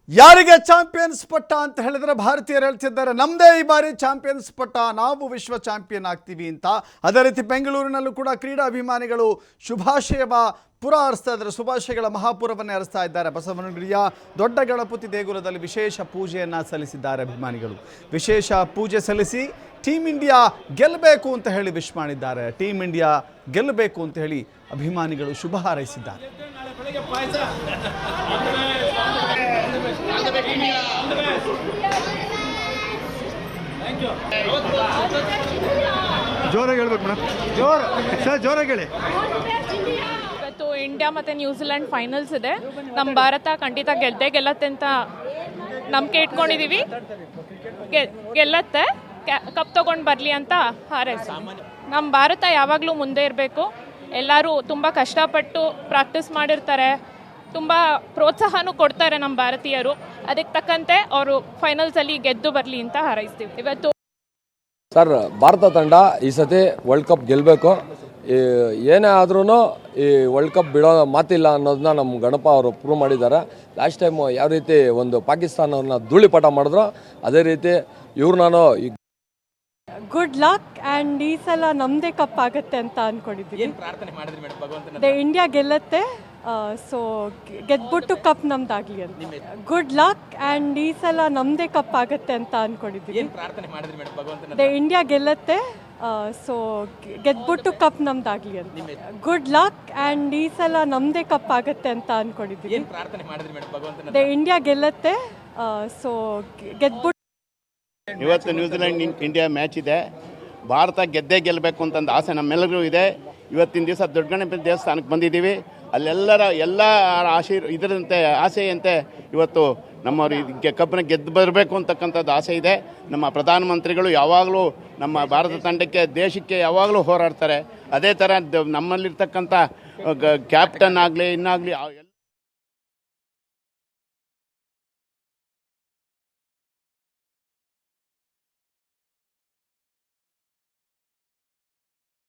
ಯಾರಿಗೆ ಚಾಂಪಿಯನ್ಸ್ ಪಟ್ಟ ಅಂತ ಹೇಳಿದ್ರೆ ಭಾರತೀಯರು ಹೇಳ್ತಿದ್ದಾರೆ ನಮ್ಮದೇ ಈ ಬಾರಿ ಚಾಂಪಿಯನ್ಸ್ ಪಟ್ಟ, ನಾವು ವಿಶ್ವ ಚಾಂಪಿಯನ್ ಆಗ್ತೀವಿ ಅಂತ. ಅದೇ ರೀತಿ ಬೆಂಗಳೂರಿನಲ್ಲೂ ಕೂಡ ಕ್ರೀಡಾಭಿಮಾನಿಗಳು ಶುಭಾಶಯ ಪುರ ಹರಿಸ್ತಾ ಇದ್ದಾರೆ, ಶುಭಾಶಯಗಳ ಮಹಾಪುರವನ್ನೇ ಹರಿಸ್ತಾ ಇದ್ದಾರೆ. ಬಸವನಗುಡಿಯ ದೊಡ್ಡ ಗಣಪತಿ ದೇಗುಲದಲ್ಲಿ ವಿಶೇಷ ಪೂಜೆಯನ್ನು ಸಲ್ಲಿಸಿದ್ದಾರೆ ಅಭಿಮಾನಿಗಳು. ವಿಶೇಷ ಪೂಜೆ ಸಲ್ಲಿಸಿ ಟೀಮ್ ಇಂಡಿಯಾ ಗೆಲ್ಲಬೇಕು ಅಂತ ಹೇಳಿ ವಿಶ್ ಮಾಡಿದ್ದಾರೆ. ಟೀಮ್ ಇಂಡಿಯಾ ಗೆಲ್ಲಬೇಕು ಅಂತ ಹೇಳಿ ಅಭಿಮಾನಿಗಳು ಶುಭ ಹಾರೈಸಿದ್ದಾರೆ. ಜೋರಾಗಿ ಹೇಳ್ಬೇಕು ಮೇಡಮ್, ಜೋರಾಗಿ ಹೇಳಿ. ಇವತ್ತು ಇಂಡಿಯಾ ಮತ್ತು ನ್ಯೂಜಿಲೆಂಡ್ ಫೈನಲ್ಸ್ ಇದೆ. ನಮ್ಮ ಭಾರತ ಖಂಡಿತ ಗೆಲ್ಲತ್ತೆ ಅಂತ ನಂಬಿಕೆ ಇಟ್ಕೊಂಡಿದ್ದೀವಿ. ಗೆಲ್ಲತ್ತೆ, ಕಪ್ ತೊಗೊಂಡು ಬರಲಿ ಅಂತ ಹಾರೈಸಿ. ನಮ್ಮ ಭಾರತ ಯಾವಾಗಲೂ ಮುಂದೆ ಇರಬೇಕು. ಎಲ್ಲರೂ ತುಂಬ ಕಷ್ಟಪಟ್ಟು ಪ್ರಾಕ್ಟೀಸ್ ಮಾಡಿರ್ತಾರೆ, ತುಂಬ ಪ್ರೋತ್ಸಾಹನೂ ಕೊಡ್ತಾರೆ ನಮ್ಮ ಭಾರತೀಯರು. ಅದಕ್ಕೆ ತಕ್ಕಂತೆ ಅವರು ಫೈನಲ್ಸಲ್ಲಿ ಗೆದ್ದು ಬರಲಿ ಅಂತ ಹಾರೈಸ್ತೀವಿ. ಇವತ್ತು ಸರ್, ಭಾರತ ತಂಡ ಈ ಸತಿ ವರ್ಲ್ಡ್ ಕಪ್ ಗೆಲ್ಲಬೇಕು. ಏನೇ ಆದ್ರೂ ಈ ವರ್ಲ್ಡ್ ಕಪ್ ಬಿಡೋ ಮಾತಿಲ್ಲ ಅನ್ನೋದನ್ನ ನಮ್ಮ ಗಣಪ ಅವರು ಪ್ರೂವ್ ಮಾಡಿದ್ದಾರೆ. ಲಾಸ್ಟ್ ಟೈಮ್ ಯಾವ ರೀತಿ ಒಂದು ಪಾಕಿಸ್ತಾನವನ್ನು ಧೂಳಿಪಟ ಮಾಡಿದ್ರು, ಅದೇ ರೀತಿ ನಾನು ಗುಡ್ ಲಕ್ ಆ್ಯಂಡ್ ಈ ಸಲ ನಮ್ಮದೇ ಕಪ್ ಆಗುತ್ತೆ ಅಂತ ಅಂದ್ಕೊಂಡಿದ್ದೀವಿ. ಇಂಡಿಯಾ ಗೆಲ್ಲತ್ತೆ, ಸೊ ಗೆದ್ಬಿಟ್ಟು ಕಪ್ ನಮ್ದಾಗಲಿ ಅಂತ. ಗುಡ್ ಲಕ್ ಆ್ಯಂಡ್ ಈ ಸಲ ನಮ್ಮದೇ ಕಪ್ ಆಗುತ್ತೆ ಅಂತ ಅಂದ್ಕೊಂಡಿದ್ದೀವಿ. ಇಂಡಿಯಾ ಗೆಲ್ಲತ್ತೆ, ಸೊ ಗೆದ್ಬಿಟ್ಟು ಕಪ್ ನಮ್ದಾಗಲಿ ಅಂತ. ಗುಡ್ ಲಕ್ ಆ್ಯಂಡ್ ಈ ಸಲ ನಮ್ಮದೇ ಕಪ್ ಆಗುತ್ತೆ ಅಂತ ಅಂದ್ಕೊಂಡಿದ್ದೀವಿ. ಇಂಡಿಯಾ ಗೆಲ್ಲತ್ತೆ, ಸೊ ಗೆದ್ಬಿಟ್ಟು. ಇವತ್ತು ನ್ಯೂಜಿಲೆಂಡ್ ಇಂಡಿಯಾ ಮ್ಯಾಚ್ ಇದೆ. ಭಾರತ ಗೆದ್ದೇ ಗೆಲ್ಲಬೇಕು ಅಂತಂದು ಆಸೆ ನಮ್ಮೆಲ್ಲರಿಗೂ ಇದೆ. ಇವತ್ತಿನ ದಿವಸ ದೊಡ್ಡ ಗಣಪತಿ ದೇವಸ್ಥಾನಕ್ಕೆ ಬಂದಿದ್ದೀವಿ. ಎಲ್ಲ ಇದರಂತೆ ಆಸೆಯಂತೆ ಇವತ್ತು ನಮ್ಮವರು ಕಪ್ಪನ ಗೆದ್ದು ಬರಬೇಕು ಅಂತಕ್ಕಂಥದ್ದು ಆಸೆ ಇದೆ. ನಮ್ಮ ಪ್ರಧಾನಮಂತ್ರಿಗಳು ಯಾವಾಗಲೂ ನಮ್ಮ ಭಾರತ ತಂಡಕ್ಕೆ, ದೇಶಕ್ಕೆ ಯಾವಾಗಲೂ ಹೋರಾಡ್ತಾರೆ. ಅದೇ ಥರ ನಮ್ಮಲ್ಲಿರ್ತಕ್ಕಂಥ ಕ್ಯಾಪ್ಟನ್ ಆಗಲಿ ಇನ್ನಾಗಲಿ